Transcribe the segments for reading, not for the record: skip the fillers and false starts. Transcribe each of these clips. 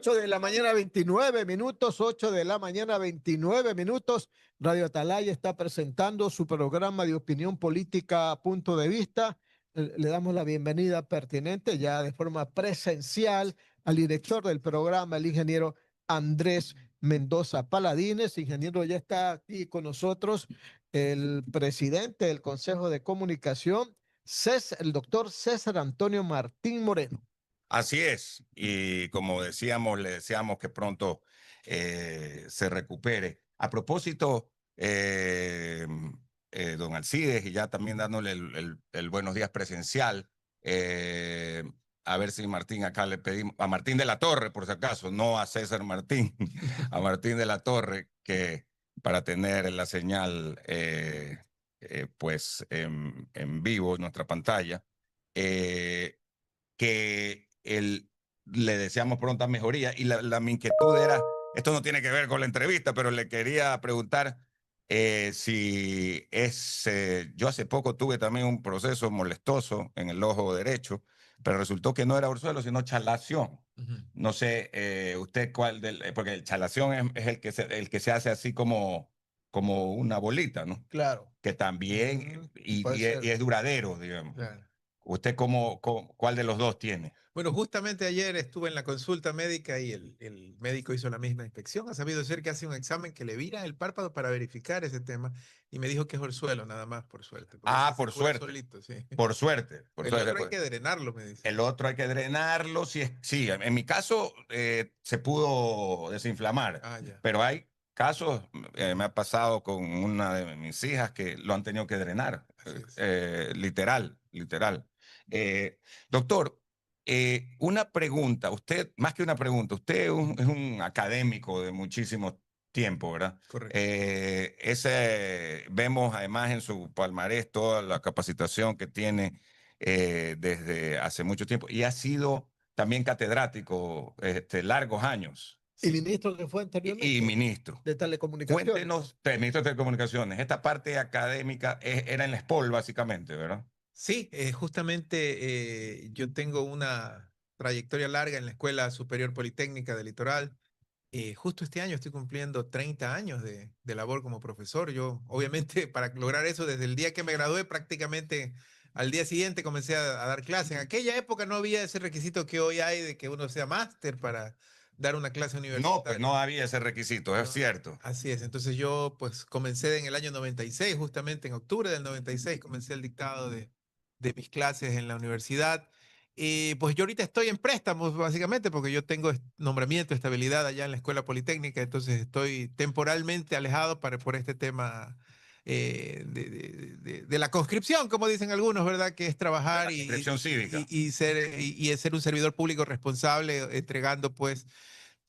8 de la mañana, 29 minutos, 8 de la mañana, 29 minutos. Radio Atalaya está presentando su programa de opinión política Punto de Vista. Le damos la bienvenida pertinente ya de forma presencial al director del programa, el ingeniero Andrés Mendoza Paladines. Ingeniero, ya está aquí con nosotros el presidente del Consejo de Comunicación, el doctor César Antonio Martín Moreno. Así es, y como decíamos, le deseamos que pronto se recupere. A propósito, don Alcides, y ya también dándole el buenos días presencial, a ver si Martín, acá le pedimos, a Martín de la Torre, por si acaso, no a César Martín, a Martín de la Torre, que para tener la señal pues en vivo en nuestra pantalla, que le deseamos pronta mejoría. Y mi inquietud era, esto no tiene que ver con la entrevista, pero le quería preguntar si es, yo hace poco tuve también un proceso molestoso en el ojo derecho, pero resultó que no era orzuelo, sino chalación. No sé, usted cuál porque el chalación es el que se hace así como una bolita, ¿no? Claro. Que también, y es duradero, digamos. Claro. ¿Usted cuál de los dos tiene? Bueno, justamente ayer estuve en la consulta médica y el médico hizo la misma inspección. Ha sabido ser que hace un examen que le vira el párpado para verificar ese tema y me dijo que es orzuelo, nada más, por suerte. Por suerte. Solito, sí. Por suerte. El otro hay que drenarlo, me dice. El otro hay que drenarlo. Sí, en mi caso se pudo desinflamar, pero hay casos, me ha pasado con una de mis hijas que lo han tenido que drenar, literal. Doctor, una pregunta, usted, más que una pregunta, usted es un académico de muchísimo tiempo, ¿verdad? Correcto. Vemos además en su palmarés toda la capacitación que tiene desde hace mucho tiempo y ha sido también catedrático largos años. Y ministro que fue anteriormente. Y ministro. De Telecomunicaciones. Cuéntenos, ministro de Telecomunicaciones, esta parte académica era en la SPOL básicamente, ¿verdad? Sí, justamente yo tengo una trayectoria larga en la Escuela Superior Politécnica del Litoral. Justo este año estoy cumpliendo 30 años de labor como profesor. Yo, obviamente, para lograr eso, desde el día que me gradué, prácticamente al día siguiente comencé a dar clases. En aquella época no había ese requisito que hoy hay de que uno sea máster para dar una clase universitaria. No, pues no había ese requisito, es cierto. Así es. Entonces yo, pues, comencé en el año 96, justamente en octubre del 96, comencé el dictado de mis clases en la universidad. Y pues yo ahorita estoy en préstamos, básicamente, porque yo tengo nombramiento, estabilidad allá en la Escuela Politécnica, entonces estoy temporalmente alejado por este tema de la conscripción, como dicen algunos, ¿verdad? Que es trabajar cívica. Y ser un servidor público responsable, entregando pues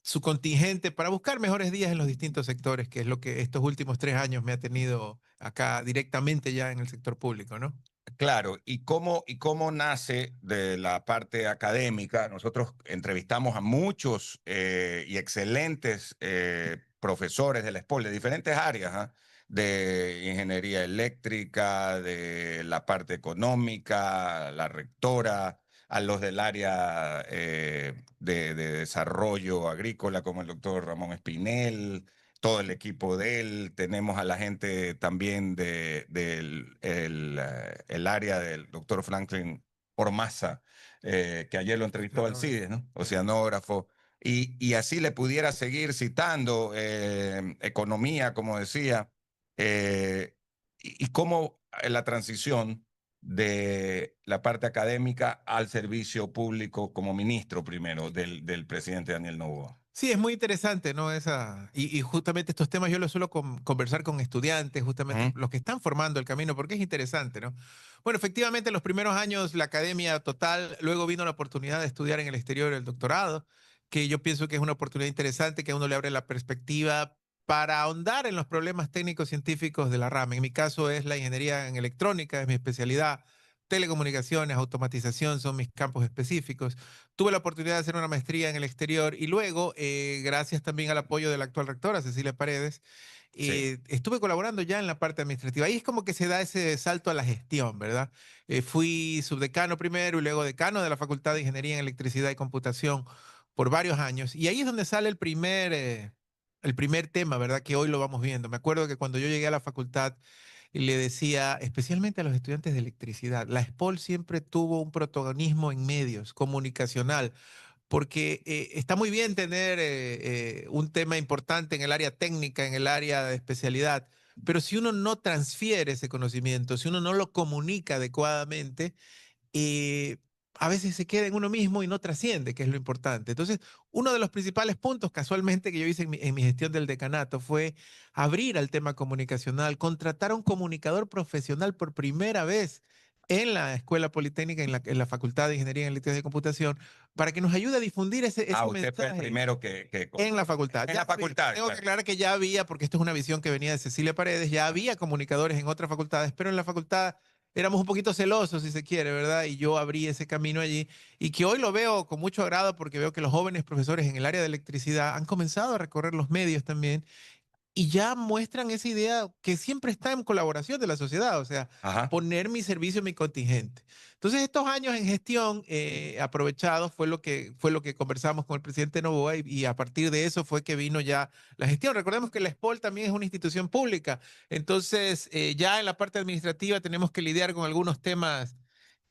su contingente para buscar mejores días en los distintos sectores, que es lo que estos últimos 3 años me ha tenido acá directamente ya en el sector público, ¿no? Claro, ¿y cómo nace de la parte académica? Nosotros entrevistamos a muchos y excelentes profesores de la SPOL de diferentes áreas, de ingeniería eléctrica, de la parte económica, la rectora, a los del área de desarrollo agrícola, como el doctor Ramón Espinel, todo el equipo de él. Tenemos a la gente también del el área del doctor Franklin Ormaza, que ayer lo entrevistó Alcides, ¿no? Oceanógrafo. Y así le pudiera seguir citando economía, como decía, y cómo la transición de la parte académica al servicio público como ministro primero del presidente Daniel Noboa. Sí, es muy interesante, ¿no? Y justamente estos temas yo los suelo conversar con estudiantes, justamente los que están formando el camino, porque es interesante, ¿no? Bueno, efectivamente, en los primeros años la academia total, luego vino la oportunidad de estudiar en el exterior el doctorado, que yo pienso que es una oportunidad interesante, que a uno le abre la perspectiva para ahondar en los problemas técnicos científicos de la rama. En mi caso es la ingeniería en electrónica, es mi especialidad. Telecomunicaciones, automatización son mis campos específicos. Tuve la oportunidad de hacer una maestría en el exterior y luego, gracias también al apoyo de la actual rectora, Cecilia Paredes, estuve colaborando ya en la parte administrativa. Ahí es como que se da ese salto a la gestión, ¿verdad? Fui subdecano primero y luego decano de la Facultad de Ingeniería en Electricidad y Computación por varios años. Y ahí es donde sale el primer tema, ¿verdad? Que hoy lo vamos viendo. Me acuerdo que cuando yo llegué a la facultad y le decía, especialmente a los estudiantes de electricidad, la SPOL siempre tuvo un protagonismo en medios, comunicacional, porque está muy bien tener un tema importante en el área técnica, en el área de especialidad, pero si uno no transfiere ese conocimiento, si uno no lo comunica adecuadamente, eh, a veces se queda en uno mismo y no trasciende, que es lo importante. Entonces, uno de los principales puntos, casualmente, que yo hice en mi gestión del decanato fue abrir al tema comunicacional, contratar a un comunicador profesional por primera vez en la Escuela Politécnica, en la Facultad de Ingeniería en Electrónica y Computación, para que nos ayude a difundir ese Usted fue el mensaje primero que en la facultad. en Ya la facultad, tengo que claro. aclarar que ya había, porque esto es una visión que venía de Cecilia Paredes, ya había comunicadores en otras facultades, pero en la facultad éramos un poquito celosos, si se quiere, ¿verdad? Y yo abrí ese camino allí y que hoy lo veo con mucho agrado porque veo que los jóvenes profesores en el área de electricidad han comenzado a recorrer los medios también y ya muestran esa idea que siempre está en colaboración de la sociedad, o sea, Ajá. poner mi servicio, mi contingente. Entonces, estos años en gestión aprovechados fue lo que conversamos con el presidente Noboa y a partir de eso fue que vino ya la gestión. Recordemos que la SPOL también es una institución pública, entonces ya en la parte administrativa tenemos que lidiar con algunos temas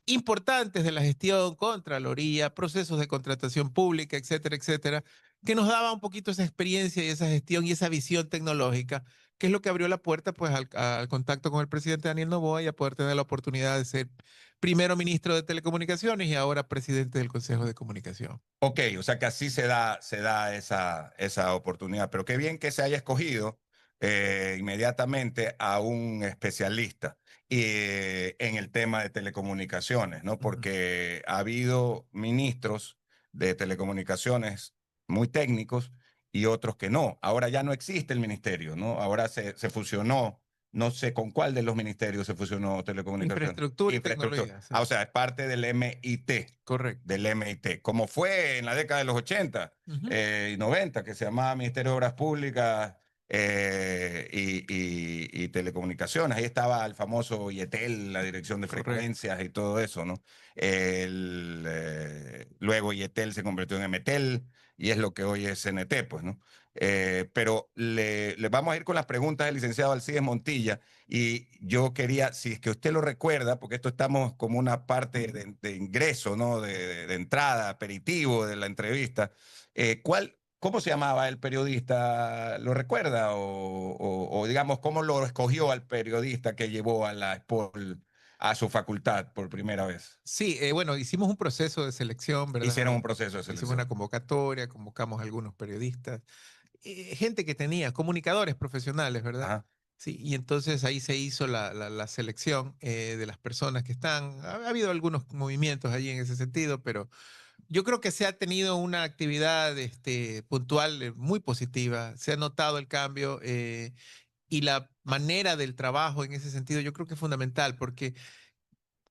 importantes de la gestión, Contraloría, procesos de contratación pública, etcétera, etcétera, que nos daba un poquito esa experiencia y esa gestión y esa visión tecnológica, que es lo que abrió la puerta pues al contacto con el presidente Daniel Noboa y a poder tener la oportunidad de ser primero ministro de Telecomunicaciones y ahora presidente del Consejo de Comunicación. Ok, o sea que así se da esa oportunidad, pero qué bien que se haya escogido inmediatamente a un especialista en el tema de telecomunicaciones, ¿no? Ujú. Porque ha habido ministros de telecomunicaciones muy técnicos y otros que no. Ahora ya no existe el ministerio, ¿no? Ahora se fusionó, no sé con cuál de los ministerios se fusionó telecomunicaciones. Infraestructura y Infraestructura. tecnología, sí, O sea, es parte del MIT correcto. del MIT, como fue en la década de los 80 Ujú. y 90, que se llamaba Ministerio de Obras Públicas y Telecomunicaciones. Ahí estaba el famoso IETEL, la Dirección de Correcto. Frecuencias y todo eso, ¿no? Luego IETEL se convirtió en MTEL y es lo que hoy es CNT, pues, ¿no? Pero le vamos a ir con las preguntas del licenciado Alcides Montilla. Y yo quería, si es que usted lo recuerda, porque esto estamos como una parte de ingreso, ¿no? De entrada, aperitivo de la entrevista. ¿Cómo se llamaba el periodista? ¿Lo recuerda? O digamos, ¿cómo lo escogió al periodista que llevó a la SPOL a su facultad por primera vez? Sí, bueno, hicimos un proceso de selección, Hicieron ¿verdad? un proceso de Hicimos una selección. convocatoria, convocamos a algunos periodistas, gente que tenía, comunicadores profesionales, ¿verdad? Ajá. Sí, y entonces ahí se hizo la selección de las personas que están. Ha habido algunos movimientos allí en ese sentido, pero yo creo que se ha tenido una actividad puntual muy positiva, se ha notado el cambio y la manera del trabajo en ese sentido yo creo que es fundamental porque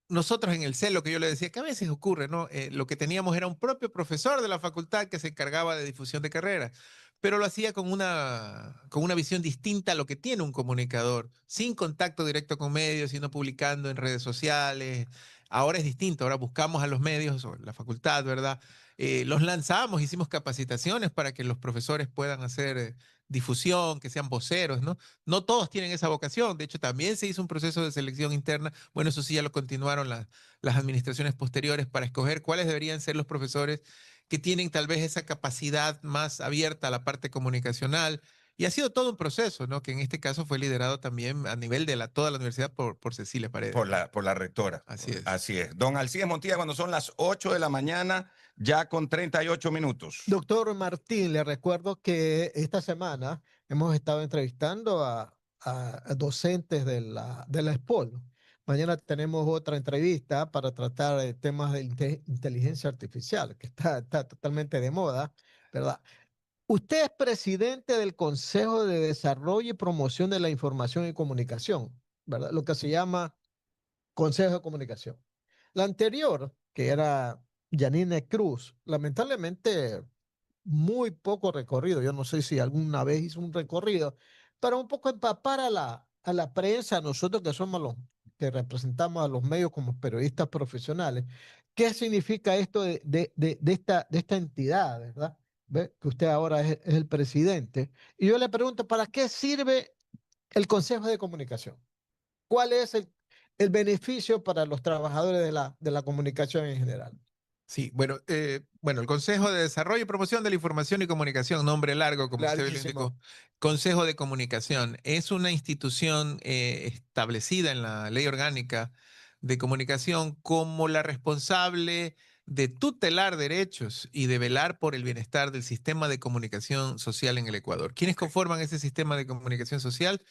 nosotros en el CEL, lo que yo le decía, que a veces ocurre, ¿no? Lo que teníamos era un propio profesor de la facultad que se encargaba de difusión de carreras, pero lo hacía con una visión distinta a lo que tiene un comunicador, sin contacto directo con medios, sino publicando en redes sociales. Ahora es distinto, ahora buscamos a los medios, o la facultad, ¿verdad? Los lanzamos, hicimos capacitaciones para que los profesores puedan hacer difusión, que sean voceros, ¿no? No todos tienen esa vocación, de hecho también se hizo un proceso de selección interna, bueno, eso sí ya lo continuaron las administraciones posteriores para escoger cuáles deberían ser los profesores que tienen tal vez esa capacidad más abierta a la parte comunicacional. Y ha sido todo un proceso, ¿no? Que en este caso fue liderado también a nivel de toda la universidad por Cecilia Paredes, ¿verdad? Por la rectora. Así es. Así es. Don Alcides Montilla, cuando son las 8 de la mañana, ya con 38 minutos. Doctor Martín, le recuerdo que esta semana hemos estado entrevistando a docentes de la SPOL. Mañana tenemos otra entrevista para tratar de temas de inteligencia artificial, que está totalmente de moda, ¿verdad? Usted es presidente del Consejo de Desarrollo y Promoción de la Información y Comunicación, ¿verdad? Lo que se llama Consejo de Comunicación. La anterior, que era Yanine Cruz, lamentablemente muy poco recorrido. Yo no sé si alguna vez hizo un recorrido, para un poco empapar a la prensa, nosotros que somos los que representamos a los medios como periodistas profesionales, ¿Qué significa esto de esta entidad, verdad? ¿Ve? Que usted ahora es el presidente. Y yo le pregunto, ¿para qué sirve el Consejo de Comunicación? ¿Cuál es el beneficio para los trabajadores de la comunicación en general? Sí, bueno, el Consejo de Desarrollo y Promoción de la Información y Comunicación, nombre largo, como usted lo Larguísimo. indicó, Consejo de Comunicación, es una institución establecida en la Ley Orgánica de Comunicación como la responsable de tutelar derechos y de velar por el bienestar del sistema de comunicación social en el Ecuador. ¿Quiénes conforman ese sistema de comunicación social?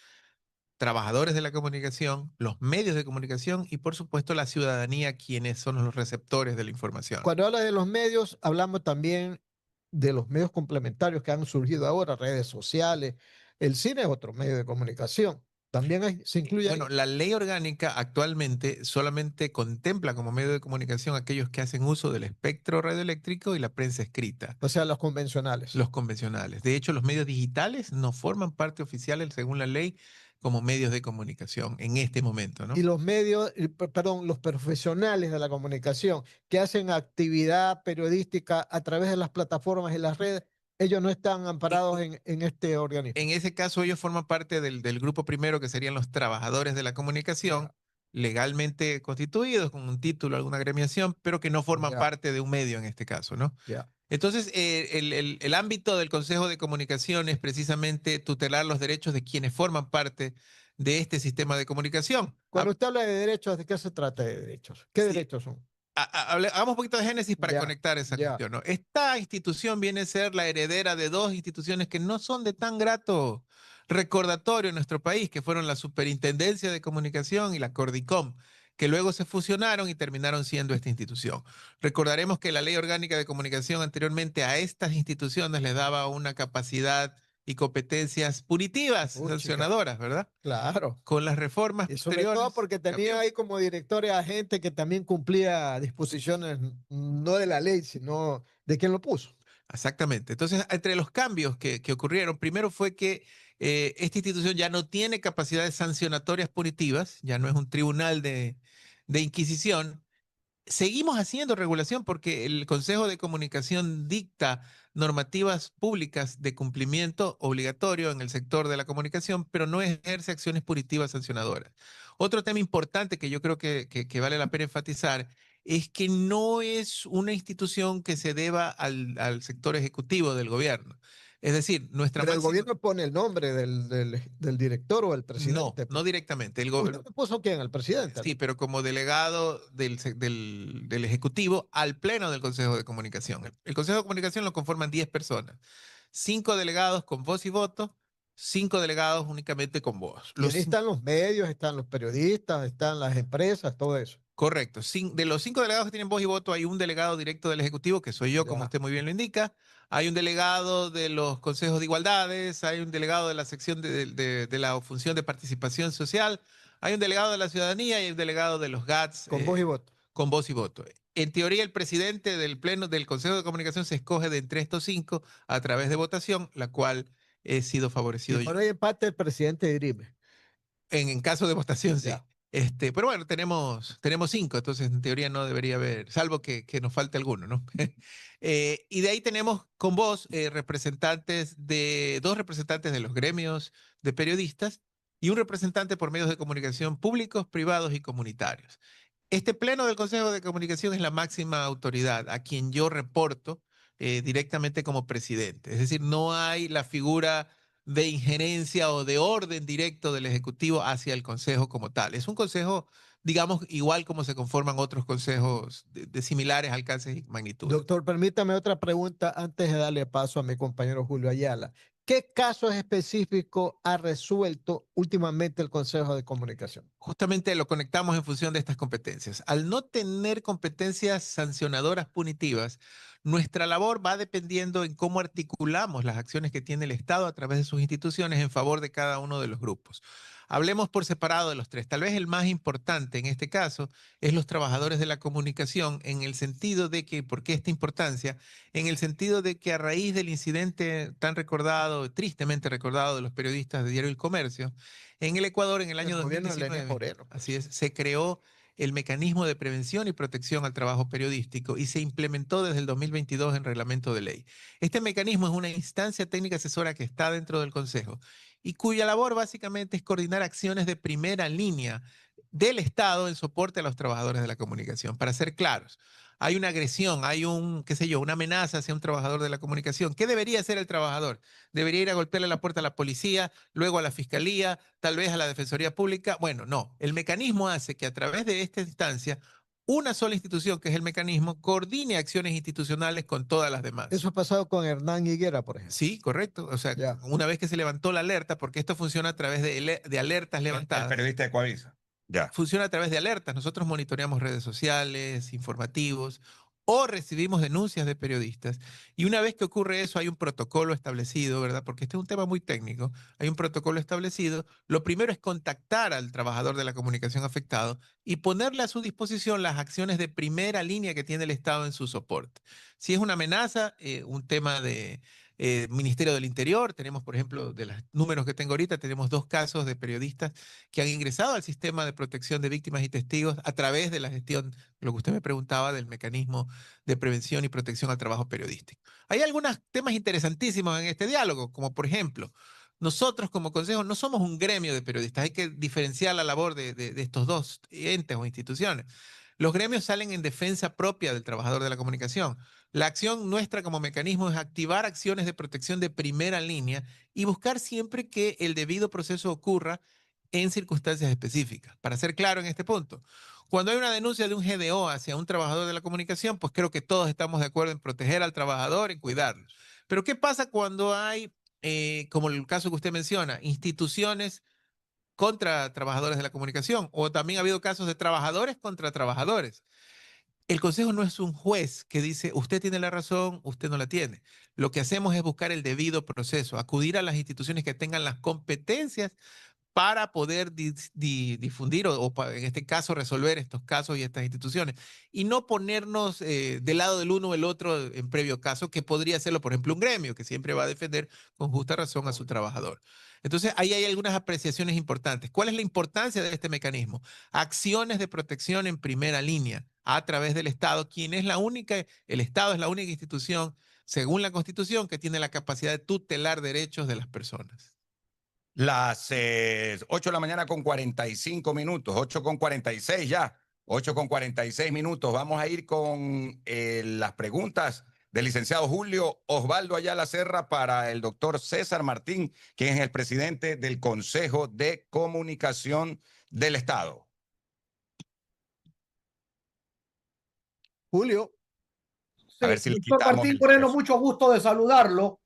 Trabajadores de la comunicación, los medios de comunicación y por supuesto la ciudadanía, quienes son los receptores de la información. Cuando habla de los medios, hablamos también de los medios complementarios que han surgido ahora, redes sociales. El cine es otro medio de comunicación. También se incluye ahí. Bueno, la ley orgánica actualmente solamente contempla como medio de comunicación aquellos que hacen uso del espectro radioeléctrico y la prensa escrita, O sea, los convencionales. los convencionales. De hecho, los medios digitales no forman parte oficial, según la ley, como medios de comunicación en este momento, Y ¿no? los medios, perdón, los profesionales de la comunicación que hacen actividad periodística a través de las plataformas y las redes, ellos no están amparados en este organismo. En ese caso, ellos forman parte del grupo primero, que serían los trabajadores de la comunicación, Ya, legalmente constituidos con un título, alguna agremiación, pero que no forman ya, parte de un medio en este caso, ¿no? ya. Entonces, el ámbito del Consejo de Comunicación es precisamente tutelar los derechos de quienes forman parte de este sistema de comunicación. Cuando usted habla de derechos, ¿de qué se trata de derechos? ¿Qué Sí, derechos son? hagamos un poquito de génesis para Ya, conectar esa ya. cuestión, ¿no? Esta institución viene a ser la heredera de dos instituciones que no son de tan grato recordatorio en nuestro país, que fueron la Superintendencia de Comunicación y la Cordicom, que luego se fusionaron y terminaron siendo esta institución. Recordaremos que la Ley Orgánica de Comunicación anteriormente a estas instituciones les daba una capacidad y competencias punitivas, Chica, sancionadoras, ¿verdad? claro. Con las reformas Y sobre todo posteriores porque tenía cambió. ahí como directores a gente que también cumplía disposiciones no de la ley, sino de quien lo puso. Exactamente. Entonces, entre los cambios que ocurrieron, primero fue que esta institución ya no tiene capacidades sancionatorias punitivas, ya no es un tribunal de inquisición. Seguimos haciendo regulación porque el Consejo de Comunicación dicta normativas públicas de cumplimiento obligatorio en el sector de la comunicación, pero no ejerce acciones punitivas sancionadoras. Otro tema importante que yo creo que vale la pena enfatizar es que no es una institución que se deba al sector ejecutivo del gobierno. Es decir, nuestra Pero el máxima... gobierno pone el nombre del director o el No, presidente, no pues. directamente. ¿Usted me puso quién? El presidente, Sí, ¿no? pero como delegado del Ejecutivo al Pleno del Consejo de Comunicación. El Consejo de Comunicación lo conforman 10 personas. 5 delegados con voz y voto, 5 delegados únicamente con voz. Y ahí están los medios, están los periodistas, están las empresas, todo eso. Correcto. De los 5 delegados que tienen voz y voto, hay un delegado directo del Ejecutivo, que soy yo, como Ya. usted muy bien lo indica. Hay un delegado de los consejos de igualdades, hay un delegado de la sección de la función de participación social, hay un delegado de la ciudadanía y hay un delegado de los GATS Con voz y voto. con voz y voto. En teoría, el presidente del Pleno del Consejo de Comunicación se escoge de entre estos 5 a través de votación, la cual he sido Si favorecido yo. por ahí empate, el presidente dirime. En caso de votación, sí. Ya. Pero bueno, tenemos 5, entonces en teoría no debería haber, salvo que nos falte alguno, ¿no? Y de ahí tenemos con vos dos representantes de los gremios de periodistas y un representante por medios de comunicación públicos, privados y comunitarios. Este pleno del Consejo de Comunicación es la máxima autoridad a quien yo reporto directamente como presidente. Es decir, no hay la figura de injerencia o de orden directo del Ejecutivo hacia el Consejo como tal. Es un consejo, digamos, igual como se conforman otros consejos de similares alcances y magnitudes. Doctor, permítame otra pregunta antes de darle paso a mi compañero Julio Ayala. ¿Qué casos específicos ha resuelto últimamente el Consejo de Comunicación? Justamente lo conectamos en función de estas competencias. Al no tener competencias sancionadoras punitivas, nuestra labor va dependiendo en cómo articulamos las acciones que tiene el Estado a través de sus instituciones en favor de cada uno de los grupos. Hablemos por separado de los tres. Tal vez el más importante en este caso es los trabajadores de la comunicación, en el sentido de que, ¿por qué esta importancia? En el sentido de que a raíz del incidente tan recordado, tristemente recordado de los periodistas de Diario El Comercio, en el Ecuador, en el El año gobierno de Lenín 2019, Moreno, así pues. es, se creó el mecanismo de prevención y protección al trabajo periodístico y se implementó desde el 2022 en reglamento de ley. Este mecanismo es una instancia técnica asesora que está dentro del Consejo y cuya labor básicamente es coordinar acciones de primera línea del Estado en soporte a los trabajadores de la comunicación. Para ser claros, hay una agresión, hay qué sé yo, una amenaza hacia un trabajador de la comunicación. ¿Qué debería hacer el trabajador? Debería ir a golpearle la puerta a la policía, luego a la fiscalía, tal vez a la Defensoría Pública. Bueno, no. El mecanismo hace que a través de esta instancia, una sola institución, que es el mecanismo, coordine acciones institucionales con todas las demás. Eso ha pasado con Hernán Higuera, por ejemplo. Sí, correcto. O sea, Ya. una vez que se levantó la alerta, porque esto funciona a través de alertas El levantadas. periodista de Coavisa. Ya. Funciona a través de alertas. Nosotros monitoreamos redes sociales, informativos, o recibimos denuncias de periodistas. Y una vez que ocurre eso, hay un protocolo establecido, ¿verdad? Porque este es un tema muy técnico. Hay un protocolo establecido. Lo primero es contactar al trabajador de la comunicación afectado y ponerle a su disposición las acciones de primera línea que tiene el Estado en su soporte. Si es una amenaza, un tema de Ministerio del Interior, tenemos, por ejemplo, de los números que tengo ahorita, tenemos 2 casos de periodistas que han ingresado al sistema de protección de víctimas y testigos a través de la gestión, lo que usted me preguntaba, del mecanismo de prevención y protección al trabajo periodístico. Hay algunos temas interesantísimos en este diálogo, como por ejemplo, nosotros como Consejo no somos un gremio de periodistas, hay que diferenciar la labor de estos dos entes o instituciones. Los gremios salen en defensa propia del trabajador de la comunicación. La acción nuestra como mecanismo es activar acciones de protección de primera línea y buscar siempre que el debido proceso ocurra en circunstancias específicas. Para ser claro en este punto, cuando hay una denuncia de un GDO hacia un trabajador de la comunicación, pues creo que todos estamos de acuerdo en proteger al trabajador y cuidarlo. Pero ¿qué pasa cuando hay, como el caso que usted menciona, instituciones contra trabajadores de la comunicación? O también ha habido casos de trabajadores contra trabajadores. El consejo no es un juez que dice, usted tiene la razón, usted no la tiene. Lo que hacemos es buscar el debido proceso, acudir a las instituciones que tengan las competencias para poder difundir en este caso resolver estos casos y estas instituciones y no ponernos del lado del uno o el otro en previo caso, que podría hacerlo, por ejemplo, un gremio que siempre va a defender con justa razón a su trabajador. Entonces, ahí hay algunas apreciaciones importantes. ¿Cuál es la importancia de este mecanismo? Acciones de protección en primera línea a través del Estado, el Estado es la única institución, según la Constitución, que tiene la capacidad de tutelar derechos de las personas. Las 8 de la mañana con 45 minutos, 8:46 ya, 8:46 minutos. Vamos a ir con las preguntas del licenciado Julio Osvaldo Ayala Serra para el doctor César Martín, quien es el presidente del Consejo de Comunicación del Estado. Julio. A ver si le doctor quitamos Martín el Moreno, peso. mucho gusto de saludarlo.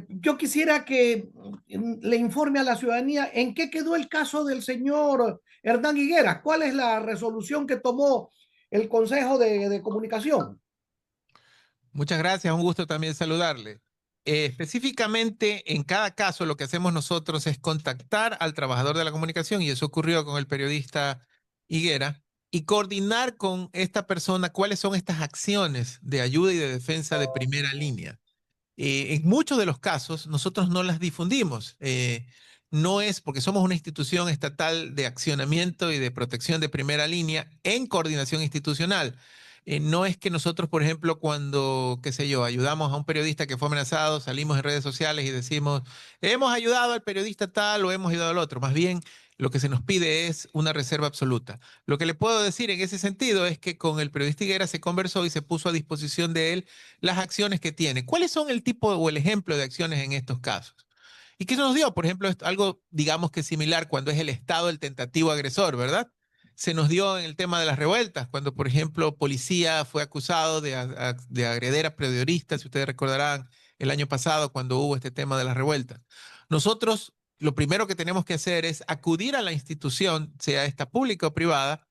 Yo quisiera que le informe a la ciudadanía en qué quedó el caso del señor Hernán Higuera. ¿Cuál es la resolución que tomó el Consejo de Comunicación? Muchas gracias, un gusto también saludarle. Específicamente, en cada caso, lo que hacemos nosotros es contactar al trabajador de la comunicación, y eso ocurrió con el periodista Higuera, y coordinar con esta persona cuáles son estas acciones de ayuda y de defensa de primera línea. En muchos de los casos, nosotros no las difundimos. No es porque somos una institución estatal de accionamiento y de protección de primera línea en coordinación institucional. No es que nosotros, por ejemplo, cuando, qué sé yo, ayudamos a un periodista que fue amenazado, salimos en redes sociales y decimos, hemos ayudado al periodista tal o hemos ayudado al otro. Más bien, lo que se nos pide es una reserva absoluta. Lo que le puedo decir en ese sentido es que con el periodista Higuera se conversó y se puso a disposición de él las acciones que tiene. ¿Cuáles son el tipo o el ejemplo de acciones en estos casos? ¿Y qué se nos dio? Por ejemplo, algo, digamos que similar cuando es el Estado el tentativo agresor, ¿verdad? Se nos dio en el tema de las revueltas, cuando, por ejemplo, policía fue acusado de agreder a periodistas, si ustedes recordarán, el año pasado cuando hubo este tema de las revueltas. Nosotros lo primero que tenemos que hacer es acudir a la institución, sea esta pública o privada,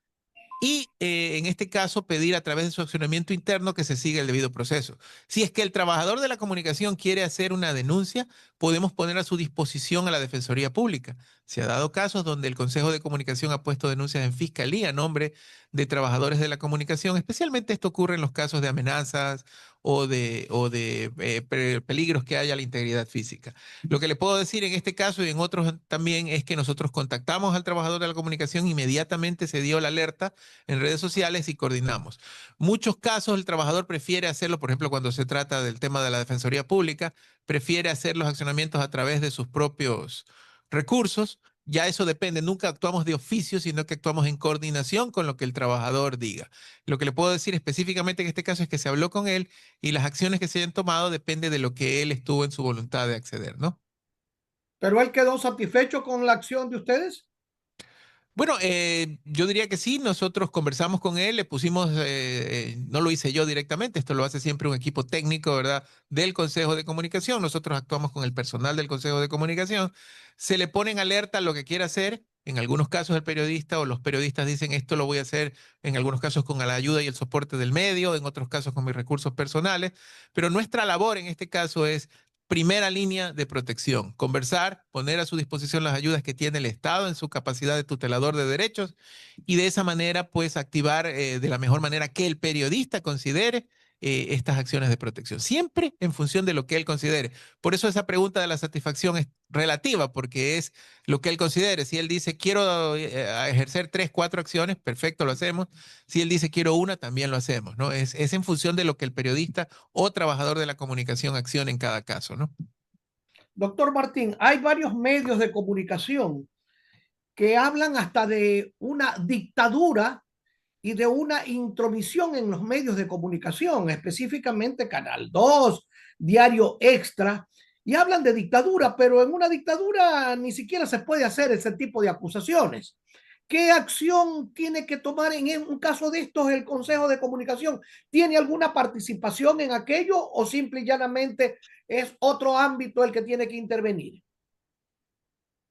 y en este caso pedir a través de su accionamiento interno que se siga el debido proceso. Si es que el trabajador de la comunicación quiere hacer una denuncia, podemos poner a su disposición a la Defensoría Pública. Se ha dado casos donde el Consejo de Comunicación ha puesto denuncias en fiscalía a nombre de trabajadores de la comunicación. Especialmente esto ocurre en los casos de amenazas o de peligros que haya a la integridad física. Lo que le puedo decir en este caso y en otros también es que nosotros contactamos al trabajador de la comunicación, inmediatamente se dio la alerta en redes sociales y coordinamos. Muchos casos el trabajador prefiere hacerlo, por ejemplo, cuando se trata del tema de la Defensoría Pública, prefiere hacer los accionamientos a través de sus propios recursos. Ya eso depende, nunca actuamos de oficio, sino que actuamos en coordinación con lo que el trabajador diga. Lo que le puedo decir específicamente en este caso es que se habló con él y las acciones que se hayan tomado depende de lo que él estuvo en su voluntad de acceder, ¿no? ¿Pero él quedó satisfecho con la acción de ustedes? Bueno, yo diría que sí, nosotros conversamos con él, le pusimos, no lo hice yo directamente, esto lo hace siempre un equipo técnico, ¿verdad? Del Consejo de Comunicación, nosotros actuamos con el personal del Consejo de Comunicación, se le pone en alerta lo que quiere hacer, en algunos casos el periodista o los periodistas dicen esto lo voy a hacer, en algunos casos con la ayuda y el soporte del medio, en otros casos con mis recursos personales, pero nuestra labor en este caso es primera línea de protección, conversar, poner a su disposición las ayudas que tiene el Estado en su capacidad de tutelador de derechos y de esa manera pues activar de la mejor manera que el periodista considere estas acciones de protección, siempre en función de lo que él considere. Por eso esa pregunta de la satisfacción es relativa, porque es lo que él considere. Si él dice quiero ejercer 3, 4 acciones, perfecto, lo hacemos. Si él dice quiero una, también lo hacemos, ¿no? Es en función de lo que el periodista o trabajador de la comunicación accione en cada caso, ¿no? Doctor Martín, hay varios medios de comunicación que hablan hasta de una dictadura y de una intromisión en los medios de comunicación, específicamente Canal 2, Diario Extra, y hablan de dictadura, pero en una dictadura ni siquiera se puede hacer ese tipo de acusaciones. ¿Qué acción tiene que tomar en un caso de estos el Consejo de Comunicación? ¿Tiene alguna participación en aquello o simple y llanamente es otro ámbito el que tiene que intervenir?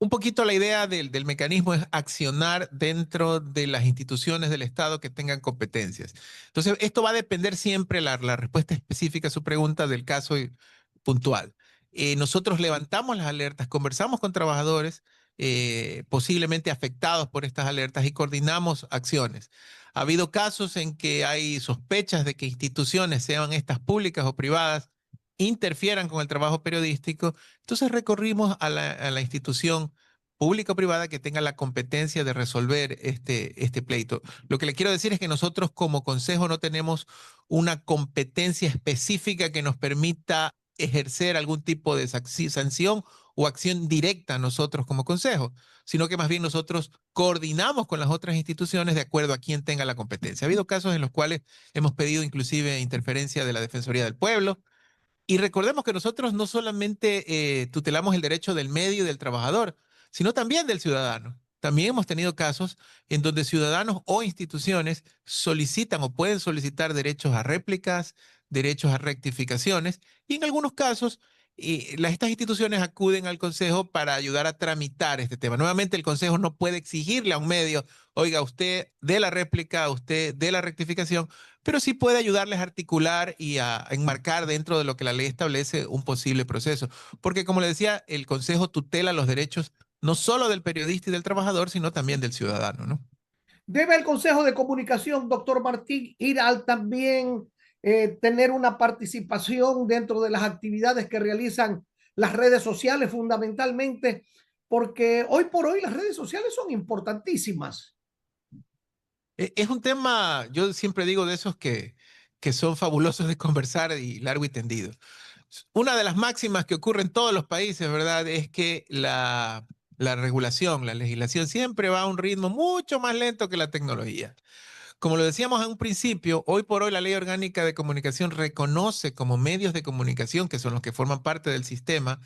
Un poquito la idea del mecanismo es accionar dentro de las instituciones del Estado que tengan competencias. Entonces, esto va a depender siempre, la respuesta específica a su pregunta del caso puntual. Nosotros levantamos las alertas, conversamos con trabajadores posiblemente afectados por estas alertas y coordinamos acciones. Ha habido casos en que hay sospechas de que instituciones, sean estas públicas o privadas, interfieran con el trabajo periodístico. Entonces recorrimos a la institución pública o privada que tenga la competencia de resolver este pleito. Lo que le quiero decir es que nosotros como consejo no tenemos una competencia específica que nos permita ejercer algún tipo de sanción o acción directa nosotros como consejo, sino que más bien nosotros coordinamos con las otras instituciones de acuerdo a quien tenga la competencia. Ha habido casos en los cuales hemos pedido inclusive interferencia de la Defensoría del Pueblo, y recordemos que nosotros no solamente tutelamos el derecho del medio y del trabajador, sino también del ciudadano. También hemos tenido casos en donde ciudadanos o instituciones solicitan o pueden solicitar derechos a réplicas, derechos a rectificaciones, y en algunos casos estas instituciones acuden al Consejo para ayudar a tramitar este tema. Nuevamente, el Consejo no puede exigirle a un medio, oiga, usted dé la réplica, usted dé la rectificación, pero sí puede ayudarles a articular y a enmarcar dentro de lo que la ley establece un posible proceso. Porque como le decía, el Consejo tutela los derechos no solo del periodista y del trabajador, sino también del ciudadano, ¿no? ¿Debe el Consejo de Comunicación, doctor Martín, ir al también tener una participación dentro de las actividades que realizan las redes sociales fundamentalmente? Porque hoy por hoy las redes sociales son importantísimas. Es un tema, yo siempre digo, de esos que son fabulosos de conversar y largo y tendido. Una de las máximas que ocurre en todos los países, ¿verdad? Es que la regulación, la legislación siempre va a un ritmo mucho más lento que la tecnología. Como lo decíamos en un principio, hoy por hoy la Ley Orgánica de Comunicación reconoce como medios de comunicación, que son los que forman parte del sistema,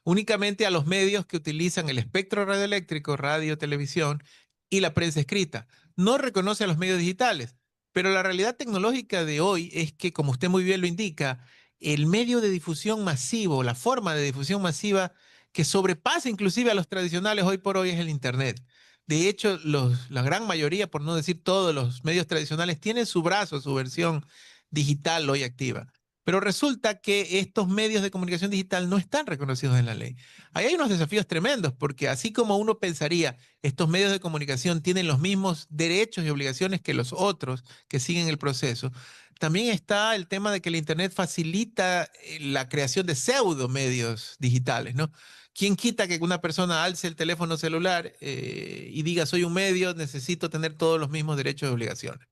únicamente a los medios que utilizan el espectro radioeléctrico, radio, televisión y la prensa escrita. No reconoce a los medios digitales, pero la realidad tecnológica de hoy es que, como usted muy bien lo indica, el medio de difusión masivo, la forma de difusión masiva que sobrepasa inclusive a los tradicionales hoy por hoy es el Internet. De hecho, la gran mayoría, por no decir todos los medios tradicionales, tienen su brazo, su versión digital hoy activa. Pero resulta que estos medios de comunicación digital no están reconocidos en la ley. Ahí hay unos desafíos tremendos, porque así como uno pensaría, estos medios de comunicación tienen los mismos derechos y obligaciones que los otros que siguen el proceso, también está el tema de que el Internet facilita la creación de pseudo medios digitales, ¿no? ¿Quién quita que una persona alce el teléfono celular y diga soy un medio, necesito tener todos los mismos derechos y obligaciones?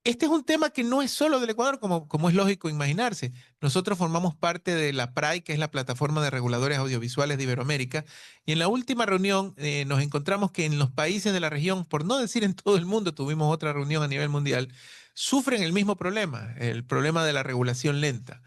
Este es un tema que no es solo del Ecuador, como es lógico imaginarse. Nosotros formamos parte de la PRAI, que es la Plataforma de Reguladores Audiovisuales de Iberoamérica, y en la última reunión nos encontramos que en los países de la región, por no decir en todo el mundo, tuvimos otra reunión a nivel mundial, sufren el mismo problema, el problema de la regulación lenta.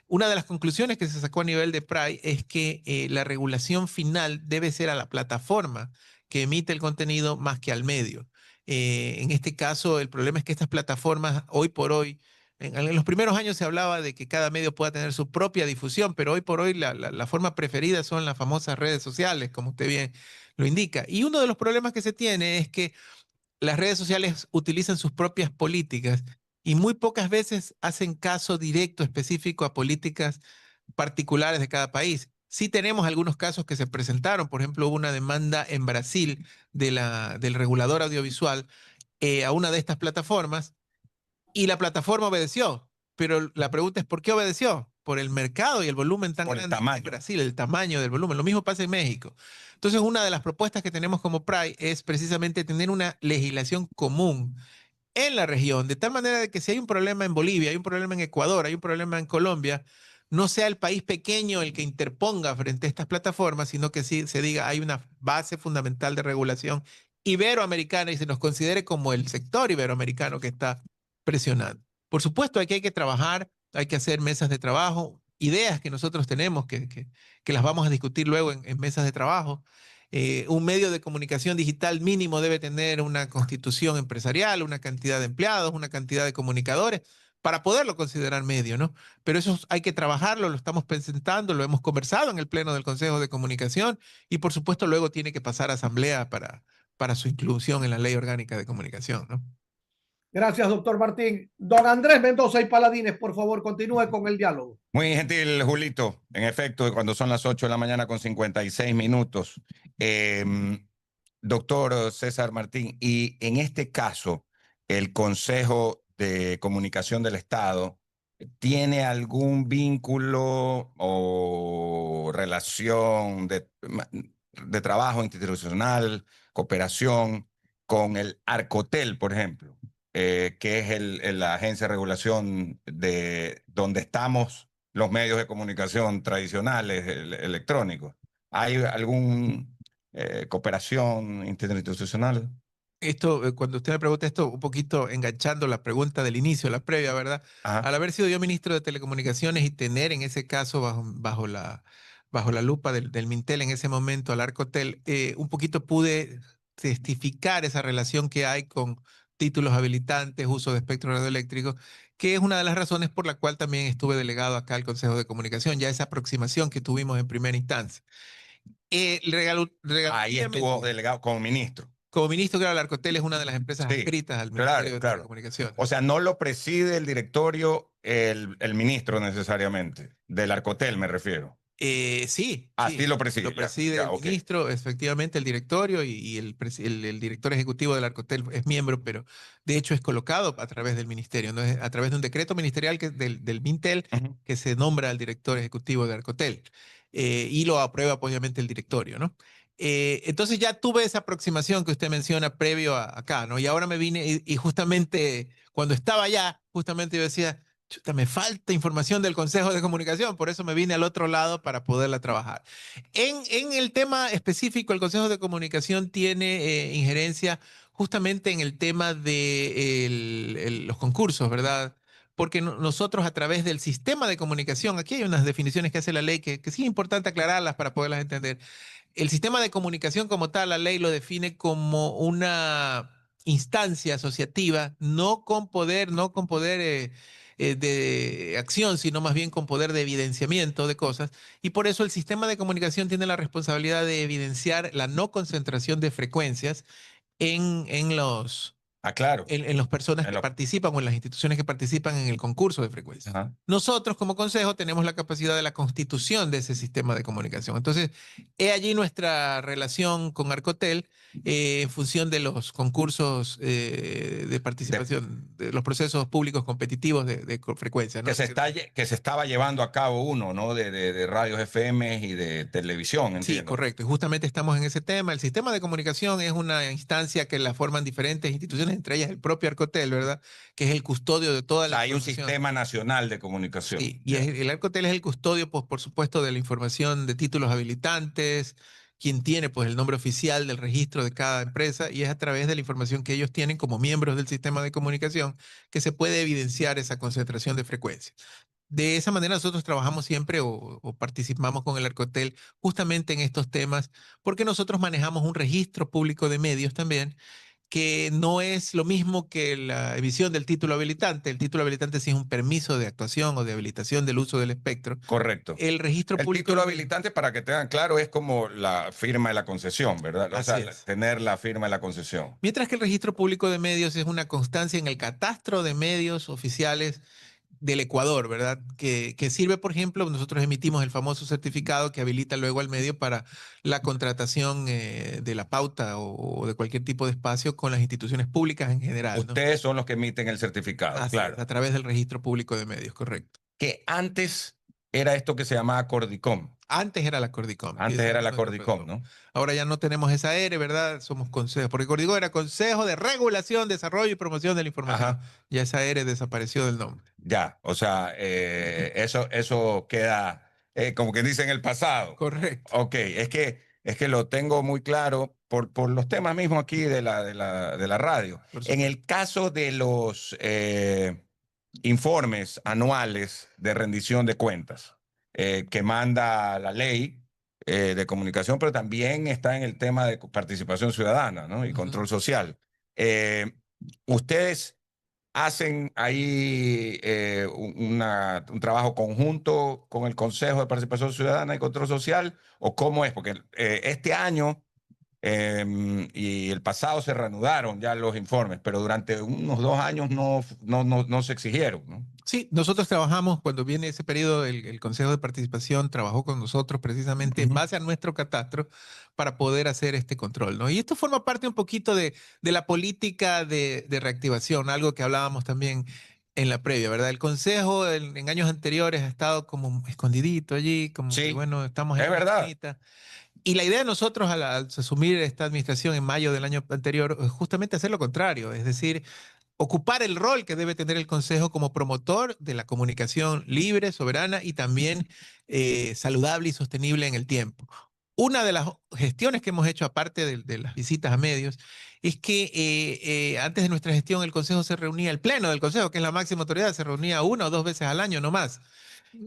Una de las conclusiones que se sacó a nivel de PRAI es que la regulación final debe ser a la plataforma que emite el contenido más que al medio. En este caso, el problema es que estas plataformas, hoy por hoy, en los primeros años se hablaba de que cada medio pueda tener su propia difusión, pero hoy por hoy la forma preferida son las famosas redes sociales, como usted bien lo indica. Y uno de los problemas que se tiene es que las redes sociales utilizan sus propias políticas y muy pocas veces hacen caso directo, específico a políticas particulares de cada país. Sí tenemos algunos casos que se presentaron, por ejemplo, hubo una demanda en Brasil del regulador audiovisual a una de estas plataformas y la plataforma obedeció. Pero la pregunta es, ¿por qué obedeció? Por el mercado y el volumen tan Por el grande en tamaño. Brasil, el tamaño del volumen. Lo mismo pasa en México. Entonces, una de las propuestas que tenemos como PRAI es precisamente tener una legislación común en la región, de tal manera de que si hay un problema en Bolivia, hay un problema en Ecuador, hay un problema en Colombia, no sea el país pequeño el que interponga frente a estas plataformas, sino que sí se diga hay una base fundamental de regulación iberoamericana y se nos considere como el sector iberoamericano que está presionando. Por supuesto, aquí hay que trabajar, hay que hacer mesas de trabajo, ideas que nosotros tenemos que las vamos a discutir luego en mesas de trabajo. Un medio de comunicación digital mínimo debe tener una constitución empresarial, una cantidad de empleados, una cantidad de comunicadores, para poderlo considerar medio, ¿no? Pero eso hay que trabajarlo, lo estamos presentando, lo hemos conversado en el Pleno del Consejo de Comunicación y por supuesto luego tiene que pasar a asamblea para su inclusión en la Ley Orgánica de Comunicación, ¿no? Gracias, doctor Martín. Don Andrés Mendoza y Paladines, por favor, continúe con el diálogo. Muy gentil, Julito. En efecto, cuando son las 8 de la mañana con 56 minutos. Doctor César Martín, y en este caso, el Consejo de Comunicación del Estado tiene algún vínculo o relación de trabajo institucional, cooperación con el Arcotel, por ejemplo, que es la agencia de regulación de donde estamos los medios de comunicación tradicionales, electrónicos. ¿Hay algún cooperación interinstitucional? Esto, cuando usted me pregunta esto, un poquito enganchando la pregunta del inicio, la previa, ¿verdad? Ajá. Al haber sido yo ministro de Telecomunicaciones y tener en ese caso bajo la lupa del Mintel en ese momento al Arcotel, un poquito pude testificar esa relación que hay con títulos habilitantes, uso de espectro radioeléctrico, que es una de las razones por la cual también estuve delegado acá al Consejo de Comunicación, ya esa aproximación que tuvimos en primera instancia. Ahí estuvo delegado como ministro. Como ministro, claro, el Arcotel es una de las empresas Sí, adscritas al Ministerio de claro. Telecomunicaciones. O sea, no lo preside el directorio, el ministro necesariamente, del Arcotel me refiero. Sí. Sí lo preside. Lo preside el ministro, efectivamente, el directorio y el director ejecutivo del Arcotel es miembro, pero de hecho es colocado a través del ministerio, ¿no? Es a través de un decreto ministerial del Mintel que se nombra al director ejecutivo del Arcotel y lo aprueba obviamente el directorio, ¿no? Entonces ya tuve esa aproximación que usted menciona previo acá, ¿no? Y ahora me vine y justamente cuando estaba allá, justamente yo decía, chuta, me falta información del Consejo de Comunicación, por eso me vine al otro lado para poderla trabajar. En el tema específico, el Consejo de Comunicación tiene injerencia justamente en el tema de los concursos, ¿verdad? Porque nosotros a través del sistema de comunicación, aquí hay unas definiciones que hace la ley que sí es importante aclararlas para poderlas entender. El sistema de comunicación como tal, la ley lo define como una instancia asociativa, no con poder de acción, sino más bien con poder de evidenciamiento de cosas. Y por eso el sistema de comunicación tiene la responsabilidad de evidenciar la no concentración de frecuencias en Ah, claro. En las personas que participan o en las instituciones que participan en el concurso de frecuencia. Ajá. Nosotros como consejo tenemos la capacidad de la constitución de ese sistema de comunicación. Entonces, he allí nuestra relación con Arcotel en función de los concursos de participación, de los procesos públicos competitivos de frecuencia, ¿no? Que se estaba llevando a cabo uno, ¿no? De radios FM y de televisión, entiendo. Sí, correcto. Y justamente estamos en ese tema. El sistema de comunicación es una instancia que la forman diferentes instituciones, entre ellas el propio Arcotel, ¿verdad? Que es el custodio de toda la Hay un información. sistema nacional de comunicación. Sí, y el Arcotel es el custodio, pues, por supuesto, de la información de títulos habilitantes, quien tiene pues el nombre oficial del registro de cada empresa, y es a través de la información que ellos tienen como miembros del sistema de comunicación que se puede evidenciar esa concentración de frecuencia. De esa manera nosotros trabajamos siempre o participamos con el Arcotel justamente en estos temas, porque nosotros manejamos un registro público de medios también, que no es lo mismo que la emisión del título habilitante. El título habilitante sí es un permiso de actuación o de habilitación del uso del espectro. Correcto. El registro El público. título habilitante, para que tengan claro, es como la firma de la concesión, ¿verdad? O sea, tener la firma de la concesión. Mientras que el registro público de medios es una constancia en el catastro de medios oficiales del Ecuador, ¿verdad? Que sirve, por ejemplo, nosotros emitimos el famoso certificado que habilita luego al medio para la contratación de la pauta o de cualquier tipo de espacio con las instituciones públicas en general, ¿no? Ustedes son los que emiten el certificado, Así claro. es, a través del registro público de medios, correcto. Que antes era esto que se llamaba Cordicom. Antes era la Cordicom. Antes era la Cordicom, ¿no? Ahora ya no tenemos esa R, ¿verdad? Somos consejos, porque Cordicom era Consejo de Regulación, Desarrollo y Promoción de la Información. Ajá. Ya esa R desapareció del nombre. Ya, o sea, eso queda, como que dice, en el pasado. Correcto. Ok, es que lo tengo muy claro por los temas mismos aquí de la radio. En el caso de los informes anuales de rendición de cuentas que manda la ley de comunicación, pero también está en el tema de participación ciudadana, ¿no? Y control social. Ustedes hacen ahí un trabajo conjunto con el Consejo de Participación Ciudadana y Control Social, ¿o cómo es? Porque este año y el pasado se reanudaron ya los informes, pero durante unos 2 años no se exigieron, ¿no? Sí, nosotros trabajamos, cuando viene ese periodo, el Consejo de Participación trabajó con nosotros precisamente en base a nuestro catastro para poder hacer este control, ¿no? Y esto forma parte un poquito de la política de reactivación, algo que hablábamos también en la previa, ¿verdad? El Consejo en años anteriores ha estado como escondidito allí, como Sí, que, bueno, estamos en es la verdad. esquinita. Y la idea de nosotros al asumir esta administración en mayo del año anterior es justamente hacer lo contrario, es decir, ocupar el rol que debe tener el Consejo como promotor de la comunicación libre, soberana y también saludable y sostenible en el tiempo. Una de las gestiones que hemos hecho, aparte de las visitas a medios, es que antes de nuestra gestión el Consejo se reunía, el Pleno del Consejo, que es la máxima autoridad, se reunía 1 o 2 veces al año, no más.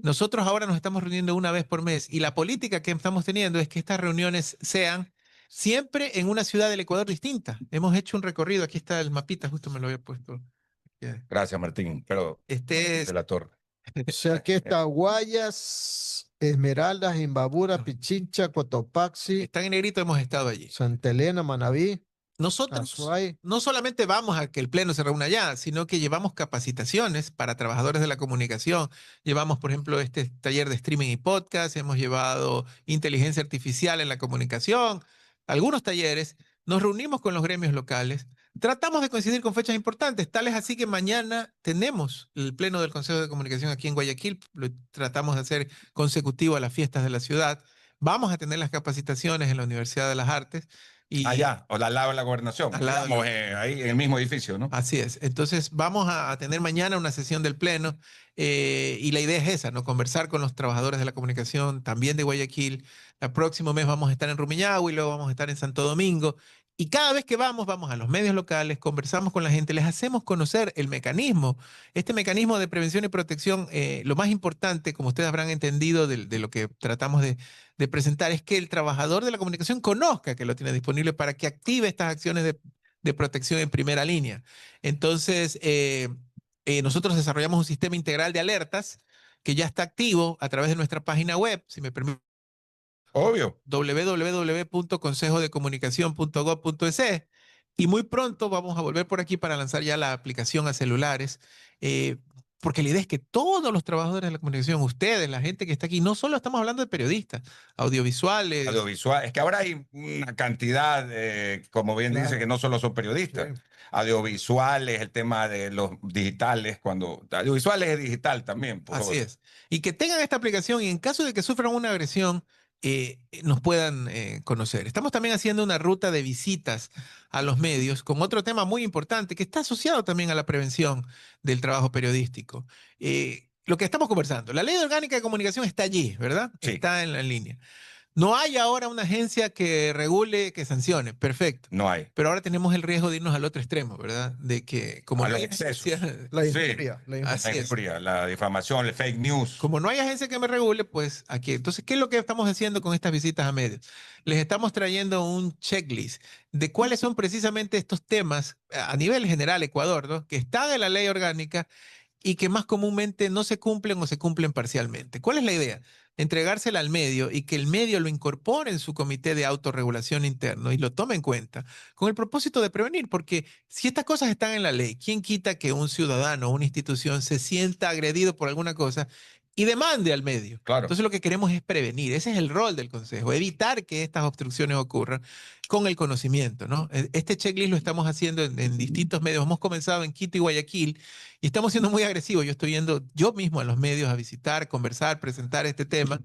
Nosotros ahora nos estamos reuniendo 1 vez por mes y la política que estamos teniendo es que estas reuniones sean siempre en una ciudad del Ecuador distinta. Hemos hecho un recorrido, aquí está el mapita, justo me lo había puesto. Gracias, Martín, pero de la Torre. O sea, aquí está Guayas, Esmeraldas, Imbabura, Pichincha, Cotopaxi. Están en negrito, hemos estado allí. Santa Elena, Manabí. Nosotros Azuay. no solamente vamos a que el Pleno se reúna allá, sino que llevamos capacitaciones para trabajadores de la comunicación. Llevamos, por ejemplo, este taller de streaming y podcast, hemos llevado inteligencia artificial en la comunicación, algunos talleres, nos reunimos con los gremios locales, tratamos de coincidir con fechas importantes, tales así que mañana tenemos el Pleno del Consejo de Comunicación aquí en Guayaquil, lo tratamos de hacer consecutivo a las fiestas de la ciudad. Vamos a tener las capacitaciones en la Universidad de las Artes. Allá, o al lado de la gobernación, digamos, ahí en el mismo edificio, ¿no? Así es. Entonces vamos a tener mañana una sesión del Pleno y la idea es esa, ¿no? Conversar con los trabajadores de la comunicación, también de Guayaquil. El próximo mes vamos a estar en Rumiñahui, luego vamos a estar en Santo Domingo. Y cada vez que vamos a los medios locales, conversamos con la gente, les hacemos conocer el mecanismo. Este mecanismo de prevención y protección, lo más importante, como ustedes habrán entendido de lo que tratamos de presentar, es que el trabajador de la comunicación conozca que lo tiene disponible para que active estas acciones de protección en primera línea. Entonces, nosotros desarrollamos un sistema integral de alertas que ya está activo a través de nuestra página web, si me permite. Obvio. www.consejodecomunicacion.gov.es. Y muy pronto vamos a volver por aquí para lanzar ya la aplicación a celulares, porque la idea es que todos los trabajadores de la comunicación, ustedes, la gente que está aquí, no solo estamos hablando de periodistas, audiovisuales. Audiovisual. Es que ahora hay una cantidad, como bien dice, que no solo son periodistas. Sí. Audiovisuales, el tema de los digitales, cuando audiovisuales es digital también. Así es. Y que tengan esta aplicación y en caso de que sufran una agresión, nos puedan conocer. Estamos también haciendo una ruta de visitas a los medios con otro tema muy importante que está asociado también a la prevención del trabajo periodístico. Lo que estamos conversando, la Ley Orgánica de Comunicación está allí, ¿verdad? Sí. Está en la línea. No hay ahora una agencia que regule, que sancione, perfecto. No hay. Pero ahora tenemos el riesgo de irnos al otro extremo, ¿verdad? De que como A no los hay excesos. agencia, La Sí. injuria. Así es. injuria, la difamación, el fake news. Como no hay agencia que me regule, pues aquí. Entonces, ¿qué es lo que estamos haciendo con estas visitas a medios? Les estamos trayendo un checklist de cuáles son precisamente estos temas a nivel general, Ecuador, ¿no? Que están en la ley orgánica y que más comúnmente no se cumplen o se cumplen parcialmente. ¿Cuál es la idea? Entregársela al medio y que el medio lo incorpore en su comité de autorregulación interno y lo tome en cuenta con el propósito de prevenir, porque si estas cosas están en la ley, ¿quién quita que un ciudadano o una institución se sienta agredido por alguna cosa y demande al medio? Claro. Entonces lo que queremos es prevenir, ese es el rol del Consejo, evitar que estas obstrucciones ocurran con el conocimiento, ¿no? Este checklist lo estamos haciendo en distintos medios, hemos comenzado en Quito y Guayaquil y estamos siendo muy agresivos. Yo estoy yendo yo mismo a los medios a visitar, conversar, presentar este tema.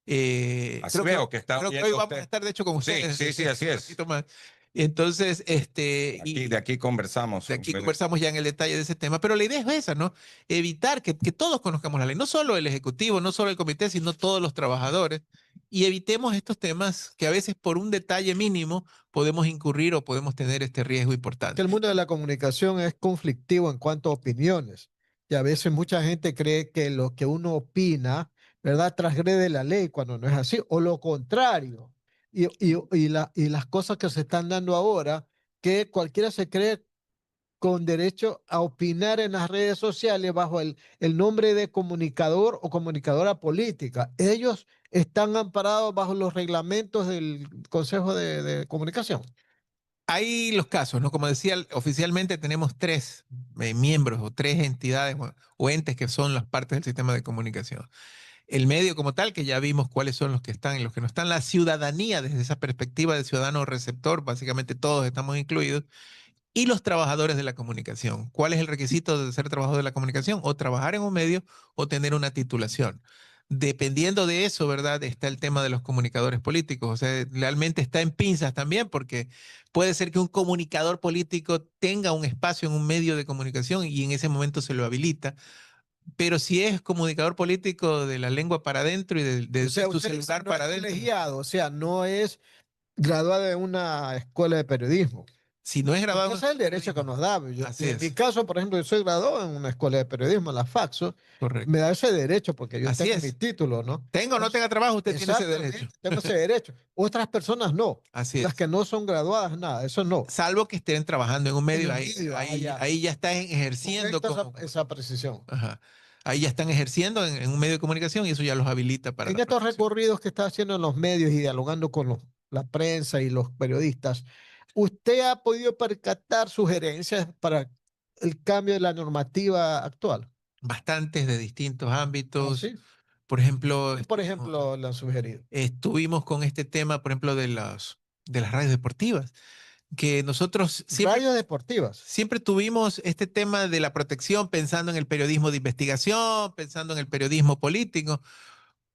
Así veo que está creo que yendo hoy vamos usted. a estar, de hecho, con Sí, ustedes. sí, sí, así un es. ratito más. Entonces, De aquí conversamos. de aquí conversamos ya en el detalle de ese tema, pero la idea es esa, ¿no? Evitar que todos conozcamos la ley, no solo el Ejecutivo, no solo el comité, sino todos los trabajadores, y evitemos estos temas que a veces por un detalle mínimo podemos incurrir o podemos tener este riesgo Que importante. el mundo de la comunicación es conflictivo en cuanto a opiniones. Y a veces mucha gente cree que lo que uno opina, ¿verdad?, transgrede la ley cuando no es así, o lo contrario. Y las cosas que se están dando ahora, que cualquiera se cree con derecho a opinar en las redes sociales bajo el nombre de comunicador o comunicadora política. Ellos están amparados bajo los reglamentos del Consejo de Comunicación. Hay los casos, ¿no? Como decía, oficialmente tenemos tres miembros o tres entidades o entes que son las partes del sistema de comunicación. El medio como tal, que ya vimos cuáles son los que están y los que no están. La ciudadanía, desde esa perspectiva de ciudadano receptor, básicamente todos estamos incluidos. Y los trabajadores de la comunicación. ¿Cuál es el requisito de ser trabajador de la comunicación? O trabajar en un medio o tener una titulación. Dependiendo de eso, ¿verdad? Está el tema de los comunicadores políticos. O sea, realmente está en pinzas también, porque puede ser que un comunicador político tenga un espacio en un medio de comunicación y en ese momento se lo habilita. Pero si es comunicador político de la lengua para adentro y de O sea, su usted celular no para es adentro, colegiado, o sea, no es graduado de una escuela de periodismo. si no es Porque grabado, ese es el derecho que nos da. así En mi es, caso, por ejemplo, yo soy graduado en una escuela de periodismo, la Faxo, me correcto. da ese derecho porque yo Así tengo mi es. título, ¿no? Tenga o no Entonces, tenga trabajo, usted tiene ese exactamente, derecho. tengo ese derecho. Otras personas no. Así Las es. que no son graduadas, nada, eso no. Salvo que estén trabajando en un En medio, un ahí, medio, ya. ahí ya están ejerciendo Correcta como, esa precisión. ajá, ahí ya están ejerciendo en un medio de comunicación y eso ya los habilita para En la estos profesión. recorridos que está haciendo en los medios y dialogando con la prensa y los periodistas, ¿usted ha podido percatar sugerencias para el cambio de la normativa actual? Bastantes de distintos ¿Ah, ámbitos. sí? Por ejemplo, ¿Qué, por ejemplo, le han sugerido? estuvimos con este tema, por ejemplo, de las radios deportivas, que nosotros siempre, Radios deportivas. siempre tuvimos este tema de la protección pensando en el periodismo de investigación, pensando en el periodismo político.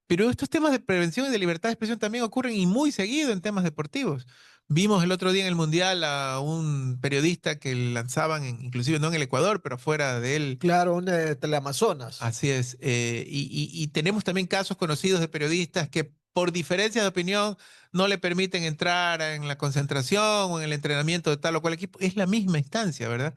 Pero estos temas de prevención y de libertad de expresión también ocurren y muy seguido en temas deportivos. Vimos el otro día en el Mundial a un periodista que lanzaban, inclusive no en el Ecuador, pero fuera de él. Claro, un Teleamazonas. Así es. Y tenemos también casos conocidos de periodistas que por diferencia de opinión no le permiten entrar en la concentración o en el entrenamiento de tal o cual equipo. Es la misma instancia, ¿verdad?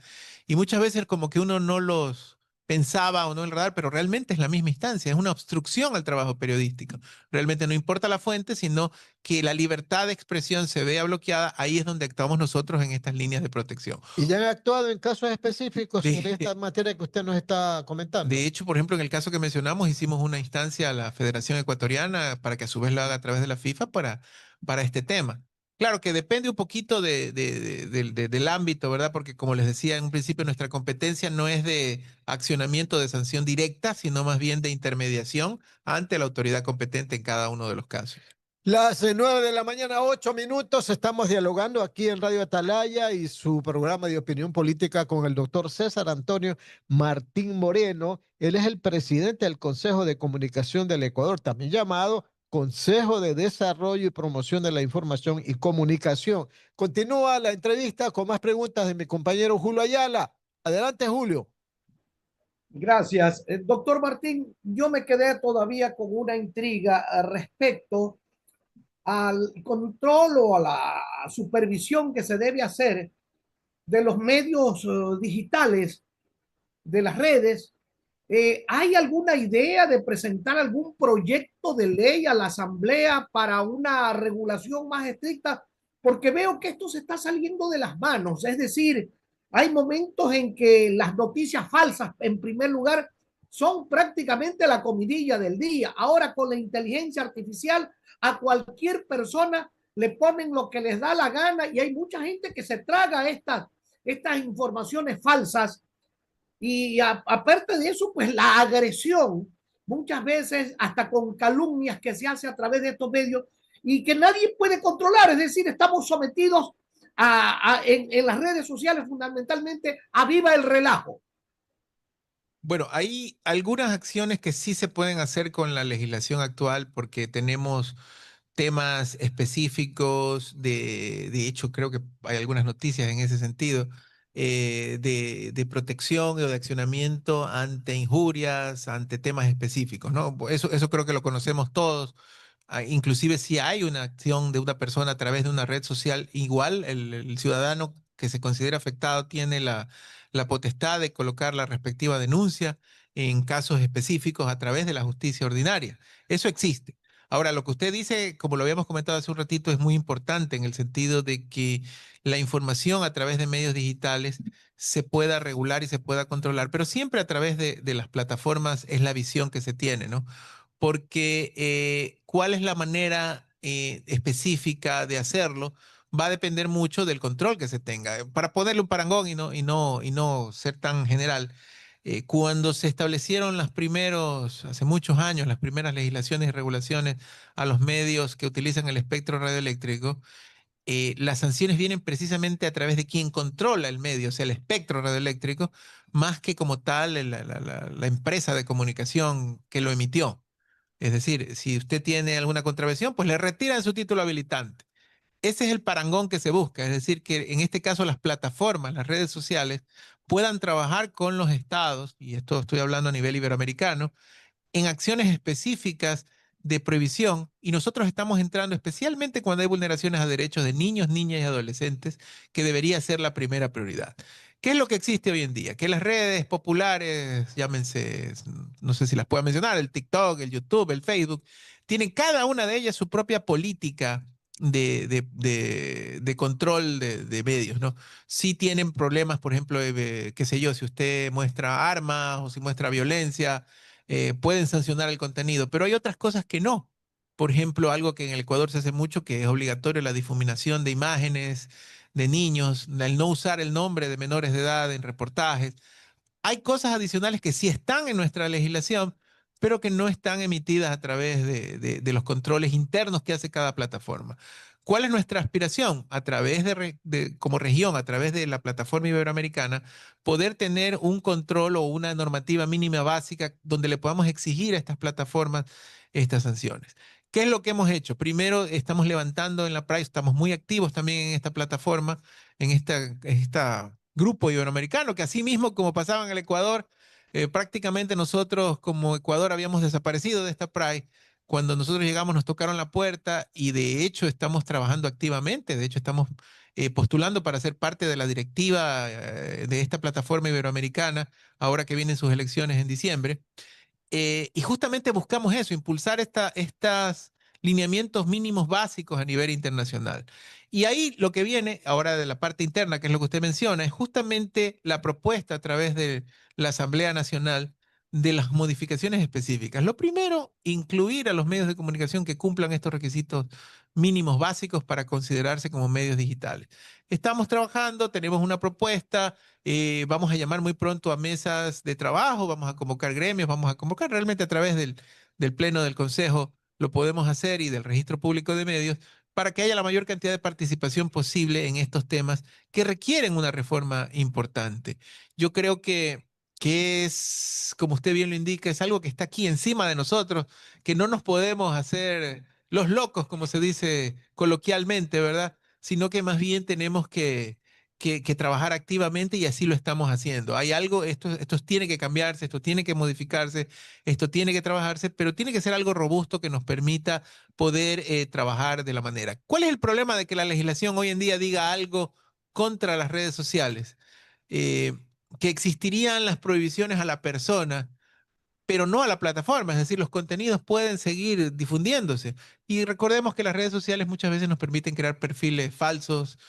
Y muchas veces como que uno no los pensaba o no en el radar, pero realmente es la misma instancia, es una obstrucción al trabajo periodístico. Realmente no importa la fuente, sino que la libertad de expresión se vea bloqueada, ahí es donde actuamos nosotros en estas líneas de protección. Y ya han actuado en casos específicos sobre esta De, materia que usted nos está comentando. de hecho, por ejemplo, en el caso que mencionamos, hicimos una instancia a la Federación Ecuatoriana para que a su vez lo haga a través de la FIFA para este tema. Claro que depende un poquito del ámbito, ¿verdad? Porque como les decía en un principio, nuestra competencia no es de accionamiento de sanción directa, sino más bien de intermediación ante la autoridad competente en cada uno de los casos. Las 9 de la mañana, 8 minutos, estamos dialogando aquí en Radio Atalaya y su programa de opinión política con el doctor César Antonio Martín Moreno. Él es el presidente del Consejo de Comunicación del Ecuador, también llamado Consejo de Desarrollo y Promoción de la Información y Comunicación. Continúa la entrevista con más preguntas de mi compañero Julio Ayala. Adelante, Julio. Gracias. Doctor Martín, yo me quedé todavía con una intriga respecto al control o a la supervisión que se debe hacer de los medios digitales, de las redes. ¿Hay alguna idea de presentar algún proyecto de ley a la Asamblea para una regulación más estricta? Porque veo que esto se está saliendo de las manos. Es decir, hay momentos en que las noticias falsas, en primer lugar, son prácticamente la comidilla del día. Ahora con la inteligencia artificial, a cualquier persona le ponen lo que les da la gana y hay mucha gente que se traga estas informaciones falsas y aparte de eso, pues la agresión, muchas veces hasta con calumnias que se hace a través de estos medios y que nadie puede controlar. Es decir, estamos sometidos en las redes sociales fundamentalmente a viva el relajo. Bueno, hay algunas acciones que sí se pueden hacer con la legislación actual porque tenemos temas específicos, de hecho creo que hay algunas noticias en ese sentido, de protección o de accionamiento ante injurias, ante temas específicos, ¿no? Eso creo que lo conocemos todos. Inclusive si hay una acción de una persona a través de una red social, igual el ciudadano que se considera afectado tiene la potestad de colocar la respectiva denuncia en casos específicos a través de la justicia ordinaria. Eso existe. Ahora, lo que usted dice, como lo habíamos comentado hace un ratito, es muy importante en el sentido de que la información a través de medios digitales se pueda regular y se pueda controlar, pero siempre a través de las plataformas es la visión que se tiene, ¿no? Porque cuál es la manera específica de hacerlo va a depender mucho del control que se tenga. Para ponerle un parangón y no ser tan general, cuando se establecieron hace muchos años, las primeras legislaciones y regulaciones a los medios que utilizan el espectro radioeléctrico, las sanciones vienen precisamente a través de quien controla el medio, o sea, el espectro radioeléctrico, más que como tal la empresa de comunicación que lo emitió. Es decir, si usted tiene alguna contravención, pues le retiran su título habilitante. Ese es el parangón que se busca, es decir, que en este caso las plataformas, las redes sociales, puedan trabajar con los estados, y esto estoy hablando a nivel iberoamericano, en acciones específicas de prohibición, y nosotros estamos entrando especialmente cuando hay vulneraciones a derechos de niños, niñas y adolescentes, que debería ser la primera prioridad. ¿Qué es lo que existe hoy en día? Que las redes populares, llámense, no sé si las puedo mencionar, el TikTok, el YouTube, el Facebook, tienen cada una de ellas su propia política de control de medios, ¿no? Sí tienen problemas, por ejemplo, qué sé yo, si usted muestra armas o si muestra violencia, pueden sancionar el contenido, pero hay otras cosas que no. Por ejemplo, algo que en el Ecuador se hace mucho, que es obligatorio, la difuminación de imágenes de niños, el no usar el nombre de menores de edad en reportajes. Hay cosas adicionales que sí están en nuestra legislación, pero que no están emitidas a través de los controles internos que hace cada plataforma. ¿Cuál es nuestra aspiración? A través como región, a través de la plataforma iberoamericana, poder tener un control o una normativa mínima básica donde le podamos exigir a estas plataformas estas sanciones. ¿Qué es lo que hemos hecho? Primero, estamos levantando en la Price, estamos muy activos también en esta plataforma, en esta grupo iberoamericano, que así mismo como pasaba en el Ecuador, prácticamente nosotros como Ecuador habíamos desaparecido de esta Pride. Cuando nosotros llegamos nos tocaron la puerta y de hecho estamos trabajando activamente, de hecho estamos postulando para ser parte de la directiva de esta plataforma iberoamericana, ahora que vienen sus elecciones en diciembre. Y justamente buscamos eso, impulsar estas lineamientos mínimos básicos a nivel internacional. Y ahí lo que viene ahora de la parte interna, que es lo que usted menciona, es justamente la propuesta a través de la Asamblea Nacional de las modificaciones específicas. Lo primero, incluir a los medios de comunicación que cumplan estos requisitos mínimos básicos para considerarse como medios digitales. Estamos trabajando, tenemos una propuesta, vamos a llamar muy pronto a mesas de trabajo, vamos a convocar gremios, vamos a convocar realmente a través del Pleno del Consejo, lo podemos hacer y del Registro Público de Medios, para que haya la mayor cantidad de participación posible en estos temas que requieren una reforma importante. Yo creo que es, como usted bien lo indica, es algo que está aquí encima de nosotros, que no nos podemos hacer los locos, como se dice coloquialmente, ¿verdad? Sino que más bien tenemos que trabajar activamente y así lo estamos haciendo. Hay algo, esto tiene que cambiarse, esto tiene que modificarse, esto tiene que trabajarse, pero tiene que ser algo robusto que nos permita poder trabajar de la manera. ¿Cuál es el problema de que la legislación hoy en día diga algo contra las redes sociales? Eh, que existirían las prohibiciones a la persona, pero no a la plataforma, es decir, los contenidos pueden seguir difundiéndose. Y recordemos que las redes sociales muchas veces nos permiten crear perfiles falsos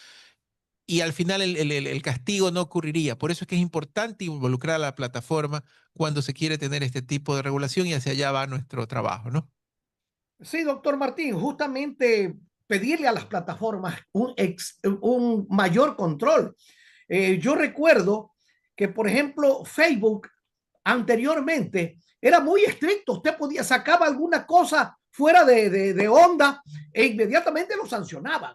y al final el castigo no ocurriría. Por eso es que es importante involucrar a la plataforma cuando se quiere tener este tipo de regulación y hacia allá va nuestro trabajo, ¿no? Sí, doctor Martín, justamente pedirle a las plataformas un mayor control. Yo recuerdo que, por ejemplo, Facebook anteriormente era muy estricto. Usted podía sacaba alguna cosa fuera de onda e inmediatamente lo sancionaban.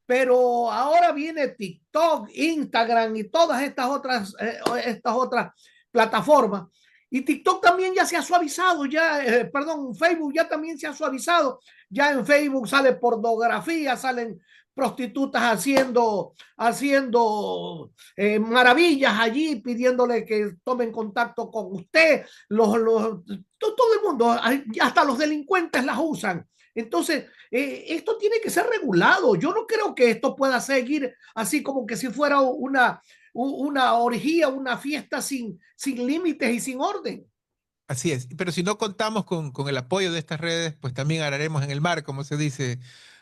Pero ahora viene TikTok, Instagram y todas estas otras plataformas. Y TikTok también ya se ha suavizado, perdón, Facebook ya también se ha suavizado. Ya en Facebook sale pornografía, salen prostitutas haciendo maravillas allí, pidiéndole que tomen contacto con usted. Todo el mundo, hasta los delincuentes las usan. Entonces, esto tiene que ser regulado. Yo no creo que esto pueda seguir así como que si fuera una orgía, una fiesta sin límites y sin orden. Así es, pero si no contamos con el apoyo de estas redes, pues también araremos en el mar, como se dice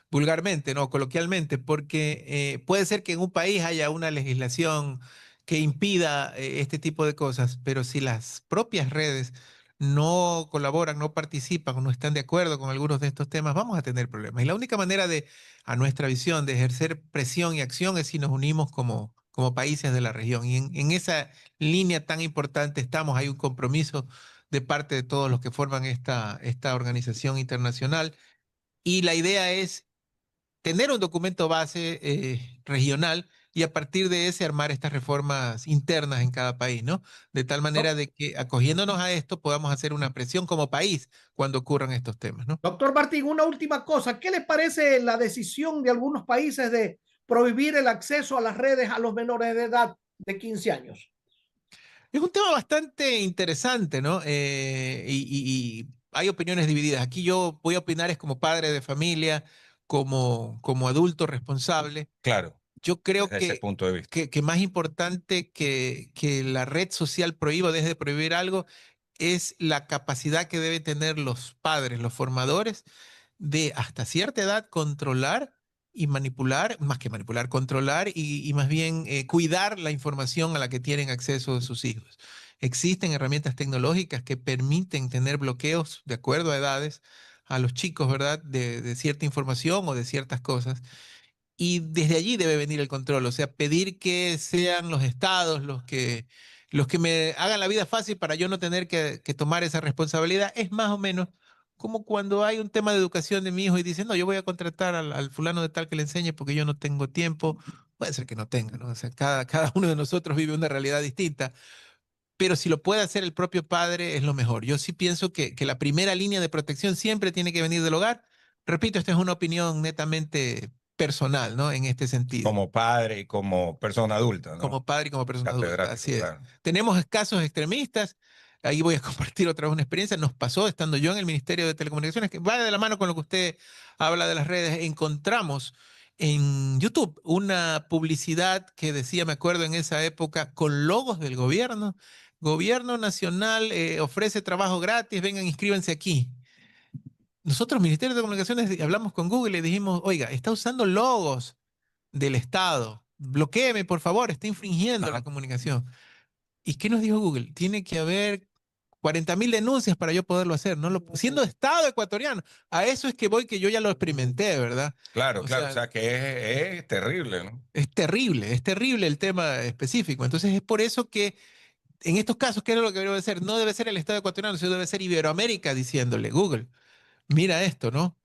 vulgarmente, ¿no? Coloquialmente, porque puede ser que en un país haya una legislación que impida este tipo de cosas, pero si las propias redes no colaboran, no participan o no están de acuerdo con algunos de estos temas, vamos a tener problemas. Y la única manera a nuestra visión, de ejercer presión y acción es si nos unimos como países de la región. Y en esa línea tan importante estamos, hay un compromiso de parte de todos los que forman esta organización internacional. Y la idea es tener un documento base regional y a partir de ese armar estas reformas internas en cada país, ¿no? De tal manera de que acogiéndonos a esto podamos hacer una presión como país cuando ocurran estos temas, ¿no? Doctor Martín, una última cosa. ¿Qué le parece la decisión de algunos países de prohibir el acceso a las redes a los menores de edad de 15 años? Es un tema bastante interesante, ¿no? Y hay opiniones divididas. Aquí yo voy a opinar es como padre de familia, como adulto responsable. Claro, Yo creo desde ese punto de vista. que más importante que la red social prohíba o deje de prohibir algo es la capacidad que deben tener los padres, los formadores, de hasta cierta edad controlar y manipular, más que manipular, controlar y más bien cuidar la información a la que tienen acceso sus hijos. Existen herramientas tecnológicas que permiten tener bloqueos de acuerdo a edades a los chicos, ¿verdad? De cierta información o de ciertas cosas. Y desde allí debe venir el control, o sea, pedir que sean los estados los que me hagan la vida fácil para yo no tener que tomar esa responsabilidad, es más o menos como cuando hay un tema de educación de mi hijo y dicen, no, yo voy a contratar al fulano de tal que le enseñe porque yo no tengo tiempo. Puede ser que no tenga, ¿no? O sea, cada uno de nosotros vive una realidad distinta, pero si lo puede hacer el propio padre es lo mejor. Yo sí pienso que la primera línea de protección siempre tiene que venir del hogar. Repito, esta es una opinión netamente personal, ¿no? En este sentido. Como padre y como persona adulta, ¿no? Como padre y como persona adulta, Catedrático, así es. claro. Tenemos casos extremistas. Ahí voy a compartir otra vez una experiencia. Nos pasó estando yo en el Ministerio de Telecomunicaciones, que va de la mano con lo que usted habla de las redes. Encontramos en YouTube una publicidad que decía, me acuerdo en esa época, con logos del gobierno. Gobierno Nacional ofrece trabajo gratis, vengan, inscríbanse aquí. Nosotros, Ministerio de Comunicaciones, hablamos con Google y le dijimos, oiga, está usando logos del Estado. Bloquéeme, por favor, está infringiendo la Ajá. comunicación. ¿Y qué nos dijo Google? Tiene que haber 40.000 denuncias para yo poderlo hacer, siendo Estado ecuatoriano. A eso es que voy, que yo ya lo experimenté, ¿verdad? Claro, claro, o sea que es terrible, ¿no? Es terrible el tema específico. Entonces es por eso que en estos casos, ¿qué es lo que debe ser? No debe ser el Estado ecuatoriano, sino debe ser Iberoamérica diciéndole, Google, mira esto, ¿no?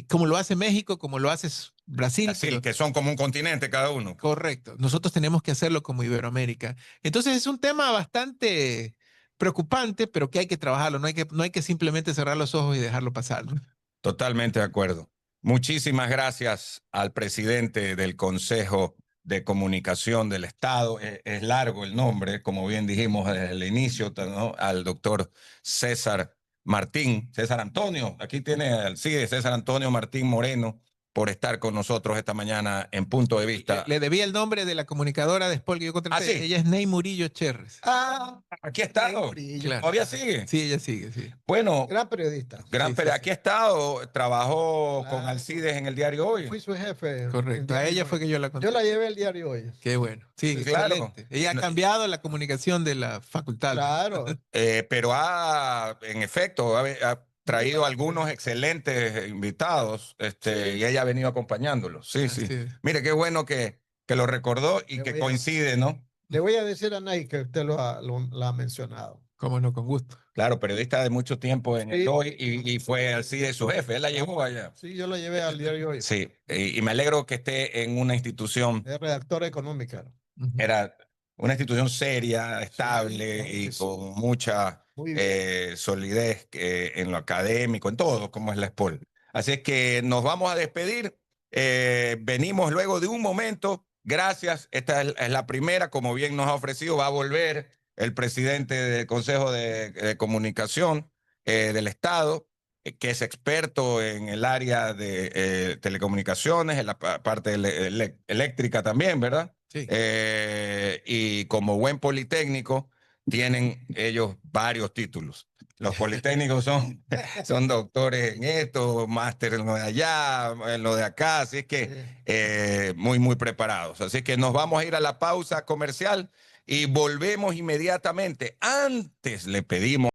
Como lo hace México, como lo hace Brasil. Brasil, que son como un continente cada uno. Correcto. Nosotros tenemos que hacerlo como Iberoamérica. Entonces es un tema bastante preocupante, pero que hay que trabajarlo. No hay que simplemente cerrar los ojos y dejarlo pasar, ¿no? Totalmente de acuerdo. Muchísimas gracias al presidente del Consejo de Comunicación del Estado. Es largo el nombre, como bien dijimos desde el inicio, ¿no? Al doctor César Martín, César Antonio, aquí tiene, sí, César Antonio Martín Moreno, por estar con nosotros esta mañana en Punto de Vista. Le debía el nombre de la comunicadora de Spol que yo contraté. ¿Ah, sí? Ella es Ney Murillo Cherres. Ah, aquí ha estado. Claro. ¿Todavía sigue? Sí, ella sigue, sí. Bueno, Gran periodista. aquí ha estado, trabajó con Alcides en el Diario Hoy. Fui su jefe. Correcto, a ella fue que yo la conté. Yo la llevé al Diario Hoy. Qué bueno. Sí, claro. excelente. Ella ha cambiado la comunicación de la facultad. Claro. Pero en efecto, ha traído algunos excelentes invitados, y ella ha venido acompañándolos. Sí, sí. Mire, qué bueno que lo recordó y que coincide, ¿no? Le voy a decir a Nay que usted lo ha mencionado. Cómo no, con gusto. Claro, periodista de mucho tiempo en el Hoy y fue así de su jefe, él la llevó allá. Sí, yo la llevé al Diario Hoy. Sí, y me alegro que esté en una institución. Es redactora económica. Era una institución seria, estable y con mucha solidez en lo académico, en todo, como es la SPOL. Así es que nos vamos a despedir. Venimos luego de un momento. Gracias. Esta es la primera, como bien nos ha ofrecido. Va a volver el presidente del Consejo de Comunicación del Estado, que es experto en el área de telecomunicaciones, en la parte eléctrica también, ¿verdad? Sí. Y como buen politécnico, tienen ellos varios títulos. Los politécnicos son doctores en esto, máster en lo de allá, en lo de acá, así es que muy, muy preparados. Así que nos vamos a ir a la pausa comercial y volvemos inmediatamente. Antes le pedimos